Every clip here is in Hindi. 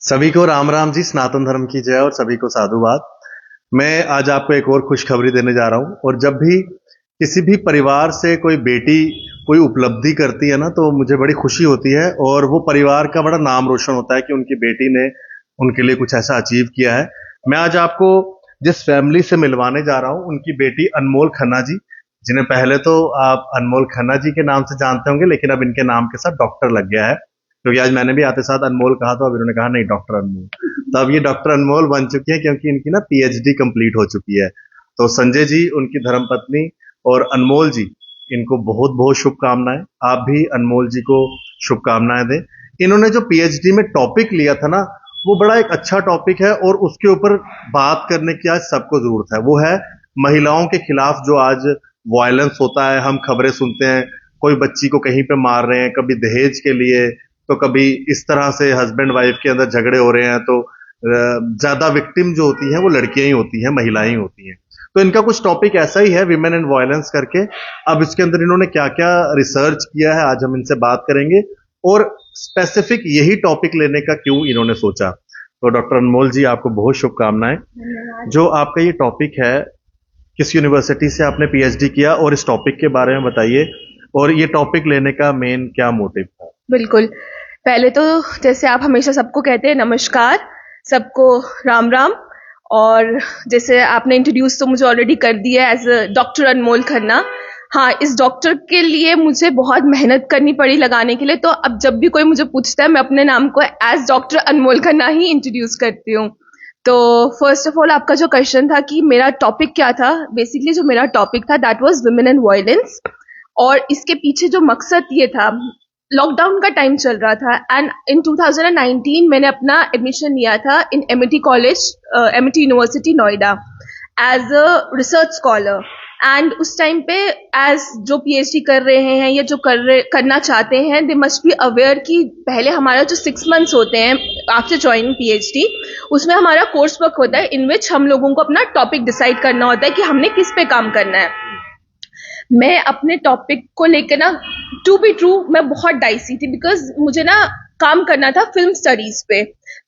सभी को राम राम जी, सनातन धर्म की जय और सभी को साधुवाद। मैं आज आपको एक और खुशखबरी देने जा रहा हूं। और जब भी किसी भी परिवार से कोई बेटी कोई उपलब्धि करती है ना, तो मुझे बड़ी खुशी होती है और वो परिवार का बड़ा नाम रोशन होता है कि उनकी बेटी ने उनके लिए कुछ ऐसा अचीव किया है। मैं आज आपको जिस फैमिली से मिलवाने जा रहा हूं, उनकी बेटी अनमोल खन्ना जी, जिन्हें पहले तो आप अनमोल खन्ना जी के नाम से जानते होंगे, लेकिन अब इनके नाम के साथ डॉक्टर लग गया है, क्योंकि आज मैंने भी आते साथ अनमोल कहा तो अब इन्होंने कहा नहीं डॉक्टर अनमोल। तो अब ये डॉक्टर अनमोल बन चुकी है क्योंकि इनकी ना पीएचडी कंप्लीट हो चुकी है। तो संजय जी, उनकी धर्मपत्नी, और अनमोल जी, इनको बहुत बहुत शुभकामनाएं। आप भी अनमोल जी को शुभकामनाएं दें। इन्होंने जो पीएचडी में टॉपिक लिया था ना, वो बड़ा एक अच्छा टॉपिक है और उसके ऊपर बात करने की आज सबको जरूरत है। वो है महिलाओं के खिलाफ जो आज वायलेंस होता है। हम खबरें सुनते हैं, कोई बच्ची को कहीं पे मार रहे हैं, कभी दहेज के लिए, तो कभी इस तरह से हस्बैंड वाइफ के अंदर झगड़े हो रहे हैं। तो ज्यादा विक्टिम जो होती हैं वो लड़कियां ही होती हैं, महिलाएं ही होती हैं। तो इनका कुछ टॉपिक ऐसा ही है, विमेन एंड वायलेंस करके। अब इसके अंदर इन्होंने क्या क्या रिसर्च किया है, आज हम इनसे बात करेंगे और स्पेसिफिक यही टॉपिक लेने का क्यों इन्होंने सोचा। तो डॉक्टर अनमोल जी, आपको बहुत शुभकामनाएं। जो आपका ये टॉपिक है, किस यूनिवर्सिटी से आपने पीएचडी किया, और इस टॉपिक के बारे में बताइए, और ये टॉपिक लेने का मेन क्या मोटिव था। बिल्कुल। पहले तो जैसे आप हमेशा सबको कहते हैं नमस्कार, सबको राम राम। और जैसे आपने इंट्रोड्यूस तो मुझे ऑलरेडी कर दिया है एज अ डॉक्टर अनमोल खन्ना। हाँ, इस डॉक्टर के लिए मुझे बहुत मेहनत करनी पड़ी लगाने के लिए। तो अब जब भी कोई मुझे पूछता है, मैं अपने नाम को एज डॉक्टर अनमोल खन्ना ही इंट्रोड्यूस करती हूँ। तो फर्स्ट ऑफ ऑल, आपका जो क्वेश्चन था कि मेरा टॉपिक क्या था, बेसिकली जो मेरा टॉपिक था that was women and violence. और इसके पीछे जो मकसद ये था, लॉकडाउन का टाइम चल रहा था एंड इन 2019 मैंने अपना एडमिशन लिया था in Amity college, Amity university Noida, as a research scholar. And उस टाइम पे एज जो पीएचडी कर रहे हैं या जो करना चाहते हैं, दे मस्ट बी अवेयर कि पहले हमारा जो 6 मंथ्स होते हैं आफ्टर ज्वाइनिंग पीएचडी, उसमें हमारा कोर्स वर्क होता है इन विच हम लोगों को अपना टॉपिक डिसाइड करना होता है कि हमने किस पे काम करना है। मैं अपने टॉपिक को लेकर ना, टू बी ट्रू, मैं बहुत डाइसी थी बिकॉज मुझे ना काम करना था फिल्म स्टडीज पे।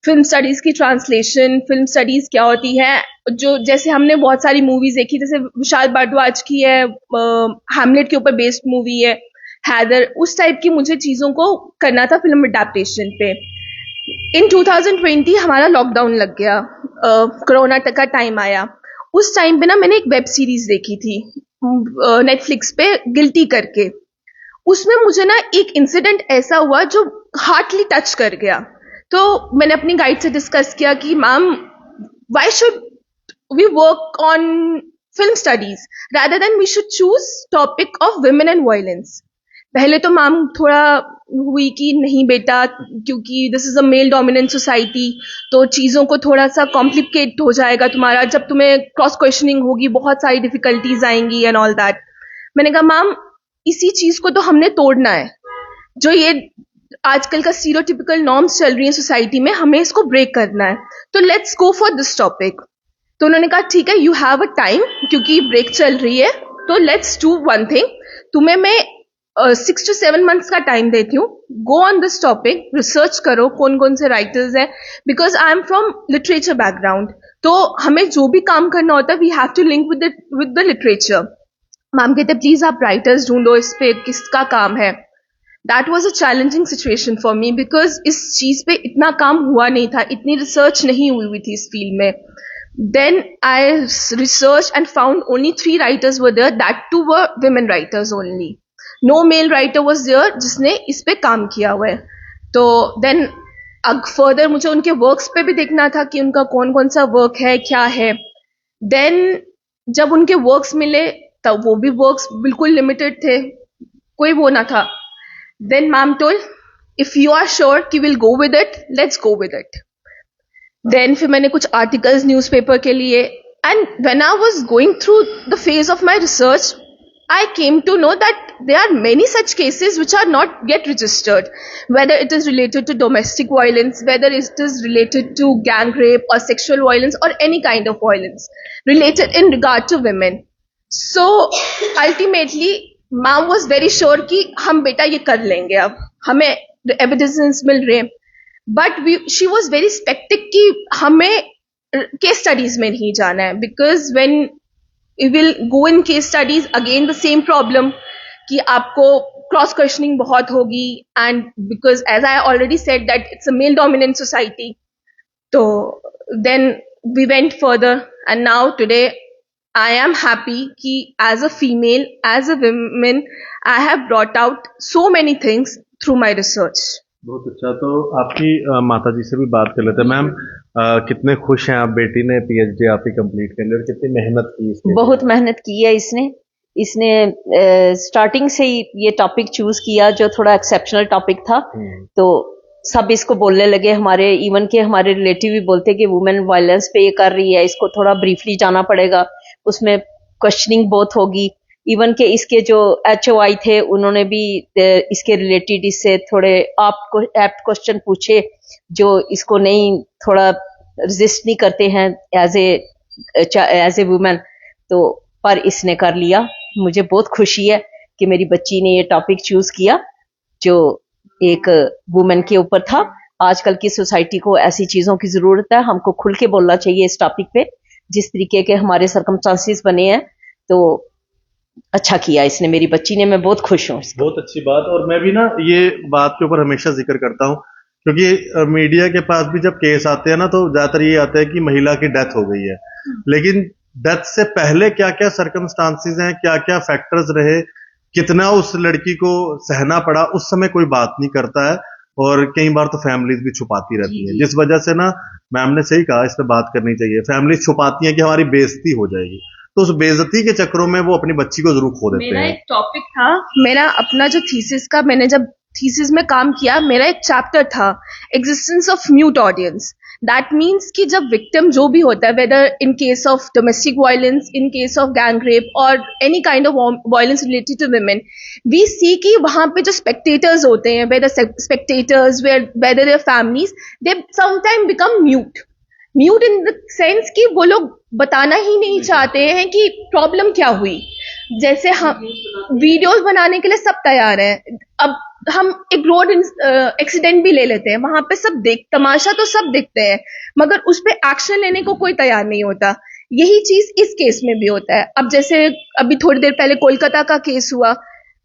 फिल्म स्टडीज की ट्रांसलेशन, फिल्म स्टडीज क्या होती है, जो जैसे हमने बहुत सारी मूवीज देखी, जैसे विशाल भारद्वाज की है हैमलेट के ऊपर बेस्ड मूवी है हैदर, उस टाइप की मुझे चीजों को करना था फिल्म अडेप्टेशन पे। इन 2020 हमारा लॉकडाउन लग गया, कोरोना तक का टाइम आया। उस टाइम पे ना मैंने एक वेब सीरीज देखी थी नेटफ्लिक्स पे, गिल्टी करके। उसमें मुझे ना एक इंसिडेंट ऐसा हुआ जो हार्टली टच कर गया। तो मैंने अपनी गाइड से डिस्कस किया कि ma'am, why should we work on film studies rather than we should choose topic of women and violence. पहले तो मैम थोड़ा हुई कि नहीं बेटा, क्योंकि this is a male dominant society, तो चीज़ों को थोड़ा सा कॉम्प्लिकेट हो जाएगा तुम्हारा, जब तुम्हें क्रॉस क्वेश्चनिंग होगी बहुत सारी डिफिकल्टीज आएंगी एंड ऑल दैट। मैंने कहा मैम, इसी चीज को तो हमने तोड़ना है, जो ये आजकल का स्टीरियोटिपिकल नॉर्म्स चल रही हैं सोसाइटी में, हमें इसको ब्रेक करना है, तो let's go for this topic. तो उन्होंने कहा ठीक है, यू हैव अ टाइम, क्योंकि ब्रेक चल रही है, तो लेट्स डू वन थिंग, तुम्हें मैं 6 to 7 months का टाइम देती हूँ, go on this topic, research करो कौन कौन से राइटर्स हैं, because I am from literature background, तो हमें जो भी काम करना होता है we have to link with the literature. Ma'am कहते प्लीज आप राइटर्स ढूंढो, इस पे किसका काम है। That was a challenging situation for me because इस चीज पे इतना काम हुआ नहीं था, इतनी रिसर्च नहीं हुई थी इस फील्ड में। Then I research and found only 3 writers were there, that too were women writers only. No male writer was there जिसने इस पे काम किया हुआ है। तो देन अब फर्दर मुझे उनके वर्क्स पे भी देखना था कि उनका कौन कौन सा वर्क है, क्या है। देन जब उनके वर्क्स मिले तब वो भी वर्क्स बिल्कुल लिमिटेड थे, कोई वो ना था। Then ma'am told if you are sure कि will go with it, let's go with it. Then फिर मैंने कुछ आर्टिकल्स न्यूज़पेपर के लिए, and when I was going through the phase of my research, I came to know that there are many such cases which are not yet registered, whether it is related to domestic violence, whether it is related to gang rape or sexual violence or any kind of violence related in regard to women. So ultimately mom was very sure कि हम बेटा ये कर लेंगे, अब हमें evidence मिल रहे हैं। But she was very sceptic कि हमें केस स्टडीज में नहीं जाना है, because when you will go in case studies again the same problem कि आपको क्रॉस क्वेश्चनिंग बहुत होगी, and because as I already said that it's a male dominant society. तो then we went further and now today I am happy कि as a female, as a woman, I have brought out so many things through my research. बहुत अच्छा. तो आपकी माता जी से भी बात कर लेते हैं. मैम, कितने खुश हैं आप, बेटी ने पीएचडी आपकी कंप्लीट कर ली और कितनी मेहनत की इसके लिए? बहुत मेहनत की है इसने स्टार्टिंग से ही ये टॉपिक चूज किया जो थोड़ा एक्सेप्शनल टॉपिक था. तो सब इसको बोलने लगे, हमारे इवन के हमारे रिलेटिव भी बोलते कि वुमेन वायलेंस पे ये कर रही है, इसको थोड़ा ब्रीफली जाना पड़ेगा, उसमें क्वेश्चनिंग बहुत होगी. इवन के इसके जो HOI थे उन्होंने भी इसके रिलेटेड इससे थोड़े एप्ट क्वेश्चन पूछे जो इसको नहीं थोड़ा रेजिस्ट नहीं करते हैं एज ए वुमेन. तो पर इसने कर लिया. मुझे बहुत खुशी है कि मेरी बच्ची ने ये टॉपिक चूज किया जो एक वुमेन के ऊपर था. आजकल की सोसाइटी को ऐसी चीजों की जरूरत है, हमको खुल के बोलना चाहिए इस टॉपिक पे. जिस तरीके के हमारे सर्कमस्टांसेस बने हैं तो अच्छा किया इसने, मेरी बच्ची ने. मैं बहुत खुश हूँ. बहुत अच्छी बात. और मैं भी ना ये बात के ऊपर हमेशा जिक्र करता हूँ क्योंकि मीडिया के पास भी जब केस आते हैं ना तो ज्यादातर ये आता है कि महिला की डेथ हो गई है, लेकिन डेथ से पहले क्या क्या सर्कमस्टांसेस हैं, क्या क्या फैक्टर्स रहे, कितना उस लड़की को सहना पड़ा, उस समय कोई बात नहीं करता है. और कई बार तो फैमिलीज भी छुपाती रहती है, जिस वजह से ना मैम ने सही कहा, इस पे बात करनी चाहिए. फैमिलीज छुपाती हैं कि हमारी बेइज्जती हो जाएगी, तो उस बेइज्जती के चक्करों में वो अपनी बच्ची को जरूर खो देते हैं. मेरा एक टॉपिक था, मेरा अपना जो थीसिस का, मैंने जब थीसिस में काम किया, मेरा एक चैप्टर था existence of mute audience. That means कि जब विक्टिम जो भी होता है, whether in case of domestic violence, in case of gang rape और any kind of violence related to women, we see कि वहां पे जो स्पेक्टेटर्स होते हैं, whether spectators, whether their families, they sometime become mute in the sense कि वो लोग बताना ही नहीं चाहते हैं कि प्रॉब्लम क्या हुई. जैसे हम वीडियोस बनाने के लिए सब तैयार हैं, अब हम एक रोड एक्सीडेंट भी ले लेते हैं, वहां पे सब तमाशा तो सब देखते हैं, मगर उस पे एक्शन लेने को कोई तैयार नहीं होता. यही चीज इस केस में भी होता है. अब जैसे अभी थोड़ी देर पहले कोलकाता का केस हुआ,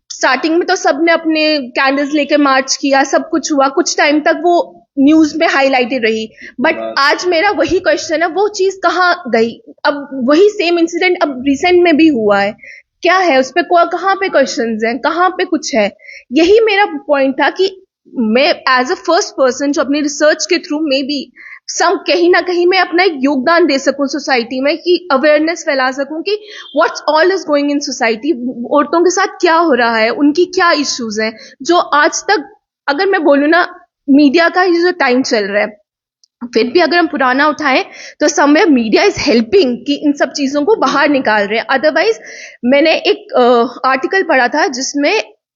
स्टार्टिंग में तो सबने अपने कैंडल्स लेके मार्च किया, सब कुछ हुआ, कुछ टाइम तक वो न्यूज में हाईलाइटेड रही, बट आज मेरा वही क्वेश्चन है, वो चीज कहाँ गई? अब वही सेम इंसिडेंट अब रिसेंट में भी हुआ है, क्या है उस पे, कहाँ पे क्वेश्चंस हैं, कहाँ पे कुछ है? यही मेरा पॉइंट था कि मैं एज अ फर्स्ट पर्सन जो अपनी रिसर्च के थ्रू में भी कहीं ना कहीं मैं अपना एक योगदान दे सकूं सोसाइटी में, कि अवेयरनेस फैला सकूं कि what's all is going in society, औरतों के साथ क्या हो रहा है, उनकी क्या इश्यूज हैं, जो आज तक, अगर मैं बोलूं ना, मीडिया का ये जो टाइम चल रहा है, फिर भी अगर हम पुराना उठाएं तो समवेयर मीडिया इज हेल्पिंग कि इन सब चीजों को बाहर निकाल रहे हैं. अदरवाइज मैंने एक आर्टिकल पढ़ा था जिसमें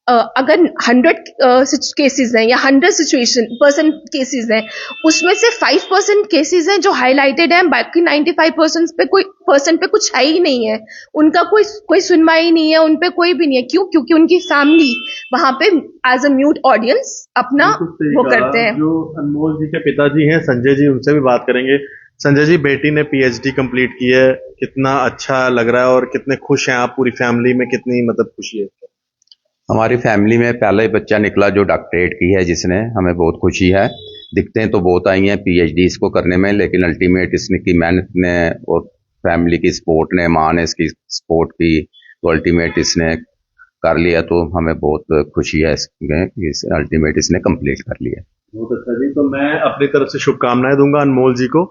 अगर 100 केसेस हैं या 100 परसेंट केसेस हैं, उसमें से 5% केसेस हैं जो हाईलाइटेड हैं, बाकी 95% पे कुछ है ही नहीं है, उनका कोई सुनवाई नहीं है, उन पे कोई भी नहीं है. क्यों? क्योंकि उनकी फैमिली वहां पे एज अ म्यूट ऑडियंस अपना वो करते हैं. जो अनमोल जी के पिताजी हैं संजय जी, उनसे भी बात करेंगे. संजय जी, बेटी ने पीएचडी कंप्लीट की है, कितना अच्छा लग रहा है और कितने खुश हैं आप? पूरी फैमिली में कितनी खुशी है? हमारी फैमिली में पहला ही बच्चा निकला जो डॉक्टरेट की है, जिसने, हमें बहुत खुशी है. दिखते हैं तो बहुत आई हैं पीएचडी इसको करने में, लेकिन अल्टीमेट इसने की मेहनत ने और फैमिली की सपोर्ट ने, माँ ने इसकी सपोर्ट की, तो अल्टीमेट इसने कर लिया. तो हमें बहुत खुशी है इस अल्टीमेट इसने कंप्लीट कर लिया. बहुत अच्छा जी. तो मैं अपनी तरफ से शुभकामनाएं दूंगा अनमोल जी को,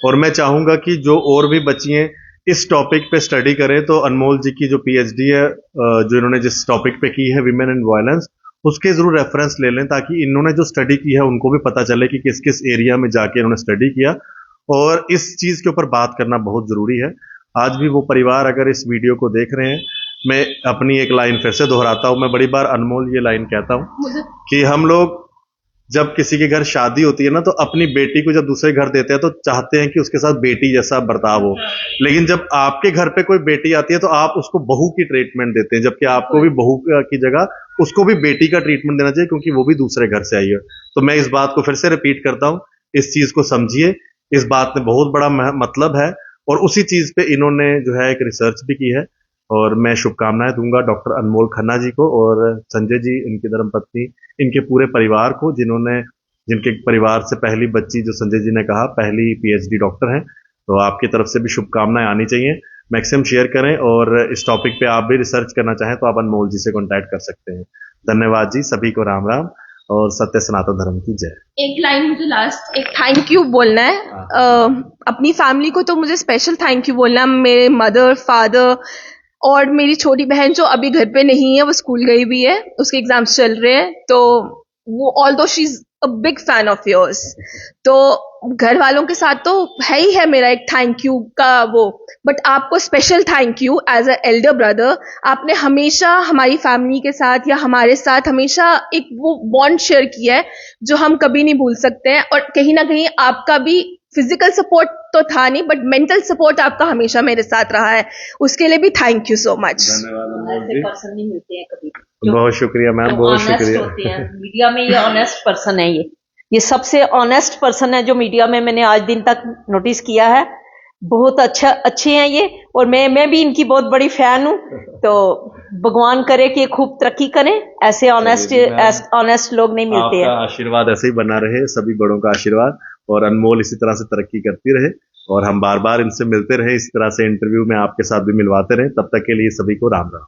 और मैं चाहूंगा कि जो और भी बच्चियां इस टॉपिक पे स्टडी करें तो अनमोल जी की जो पीएचडी है, जो इन्होंने जिस टॉपिक पे की है, विमेन एंड वायलेंस, उसके जरूर रेफरेंस ले लें, ताकि इन्होंने जो स्टडी की है उनको भी पता चले कि किस किस एरिया में जाके इन्होंने स्टडी किया. और इस चीज के ऊपर बात करना बहुत जरूरी है. आज भी वो परिवार अगर इस वीडियो को देख रहे हैं, मैं अपनी एक लाइन फिर से दोहराता हूं, मैं बड़ी बार अनमोल ये लाइन कहता हूं कि हम लोग जब किसी के घर शादी होती है ना तो अपनी बेटी को जब दूसरे घर देते हैं तो चाहते हैं कि उसके साथ बेटी जैसा बर्ताव हो, लेकिन जब आपके घर पे कोई बेटी आती है तो आप उसको बहू की ट्रीटमेंट देते हैं, जबकि आपको भी बहू की जगह उसको भी बेटी का ट्रीटमेंट देना चाहिए, क्योंकि वो भी दूसरे घर से आई है। तो मैं इस बात को फिर से रिपीट करता हूँ, इस चीज को समझिए, इस बात में बहुत बड़ा मतलब है, और उसी चीज पे इन्होंने जो है एक रिसर्च भी की है। और मैं शुभकामनाएं दूंगा डॉक्टर अनमोल खन्ना जी को और संजय जी, इनकी धर्मपत्नी, इनके पूरे परिवार को, जिनके परिवार से पहली बच्ची, जो संजय जी ने कहा, पहली पीएचडी डॉक्टर हैं। तो आपकी तरफ से भी शुभकामनाएं आनी चाहिए। मैक्सिमम शेयर करें, और इस टॉपिक पे आप भी रिसर्च करना चाहें तो आप अनमोल जी से कॉन्टैक्ट कर सकते हैं। धन्यवाद जी, सभी को राम राम और सत्य सनातन धर्म की जय। एक लाइन मुझे लास्ट एक थैंक यू बोलना है। अपनी फैमिली को तो मुझे स्पेशल थैंक यू बोलना है, मेरे मदर, फादर और मेरी छोटी बहन जो अभी घर पे नहीं है, वो स्कूल गई भी है, उसके एग्जाम्स चल रहे हैं, तो वो although she is a big fan of yours, तो घर वालों के साथ तो है ही है मेरा एक थैंक यू का वो, बट आपको special thank you as a elder brother. आपने हमेशा हमारी फैमिली के साथ या हमारे साथ हमेशा एक वो बॉन्ड शेयर किया है जो हम कभी नहीं भूल सकते हैं, और कहीं ना कहीं आपका भी फिजिकल सपोर्ट तो था नहीं, बट मेंटल सपोर्ट आपका हमेशा मेरे साथ रहा है, उसके लिए भी थैंक यू सो मच। धन्यवाद अनमोल ऐसे जी, पर्सन नहीं मिलते हैं कभी, बहुत शुक्रिया मैम, जो बहुत ऑनेस्ट शुक्रिया। होते हैं मीडिया में। ये ऑनेस्ट पर्सन है, ये सबसे ऑनेस्ट पर्सन है जो मीडिया में मैंने आज दिन तक नोटिस किया है। बहुत अच्छे हैं ये, और मैं भी इनकी बहुत बड़ी फैन हूँ। तो भगवान करे कि खूब तरक्की करें, ऐसे ऑनेस्ट लोग नहीं मिलते हैं। आपका आशीर्वाद ऐसे ही बना रहे, सभी बड़ों का आशीर्वाद, और अनमोल इसी तरह से तरक्की करती रहे, और हम बार बार इनसे मिलते रहे, इस तरह से इंटरव्यू में आपके साथ भी मिलवाते रहे। तब तक के लिए सभी को राम राम।